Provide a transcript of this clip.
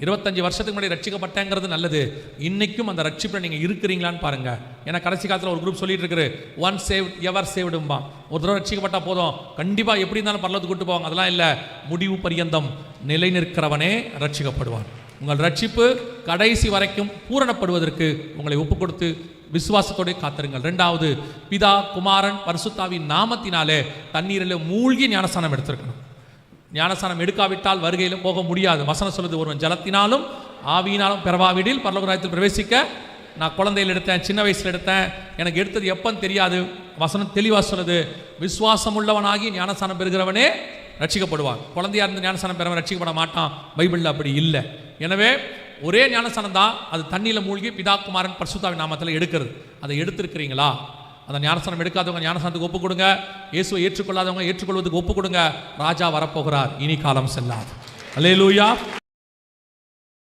25 வருஷத்துக்கு முன்னாடி ரட்சிக்கப்பட்டேங்கிறது நல்லது. இன்னைக்கும் அந்த ரட்சிப்பில் நீங்கள் இருக்கிறீங்களான்னு பாருங்க. ஏன்னா கடைசி காலத்தில் ஒரு குரூப் சொல்லிட்டு இருக்கு, ஒன் சேவ்ட் எவர் சேவ்டும்பா. ஒரு தடவை ரட்சிக்கப்பட்டா போதும், கண்டிப்பாக எப்படி இருந்தாலும் பரலோகத்துக்கு கூட்டு போவாங்க. அதெல்லாம் இல்லை. முடிவு பரியந்தம் நிலை நிற்கிறவனே ரட்சிக்கப்படுவான். உங்கள் ரட்சிப்பு கடைசி வரைக்கும் பூரணப்படுவதற்கு உங்களை ஒப்பு கொடுத்து விசுவாசத்தோடு காத்திருங்கள். 2வது, பிதா குமாரன் பரிசுத்தாவின் நாமத்தினாலே தண்ணீரில் மூழ்கி ஞானஸ்நானம் எடுத்திருக்கணும். ஞானஸ்நானம் எடுக்காவிட்டால் வருகையில் போக முடியாது. வசனம் சொல்லுது, ஒருவன் ஜலத்தினாலும் ஆவியினாலும் பிறவாவிடில் பரலோக ராஜ்யத்தில் பிரவேசிக்க. நான் குழந்தையில் எடுத்தேன், சின்ன வயசில் எடுத்தேன், எனக்கு எடுத்தது எப்பன்னு தெரியாது. வசனம் தெளிவாக சொல்லுது, விசுவாசம் உள்ளவனாகி ஞானஸ்நானம் பெறுகிறவனே ரட்சிக்கப்படுவான். குழந்தையா இருந்து ஞானஸ்நானம் பெறவன் ரட்சிக்கப்பட மாட்டான். பைபிளில் அப்படி இல்லை. எனவே ஒரே ஞானஸ்நானம் தான், அது தண்ணியில் மூழ்கி பிதா குமாரன் பரிசுத்தாவின் நாமத்தில் எடுக்கிறது. அதை எடுத்திருக்கிறீங்களா? அந்த ஞானஸ்நானம் எடுக்காதவங்க ஞானஸ்நானத்துக்கு ஒப்பு கொடுங்க. இயேசுவை ஏற்றுக்கொள்ளாதவங்க ஏற்றுக்கொள்வதுக்கு ஒப்பு கொடுங்க. ராஜா வரப்போகிறார், இனி காலம் செல்லாது. அல்லேலூயா.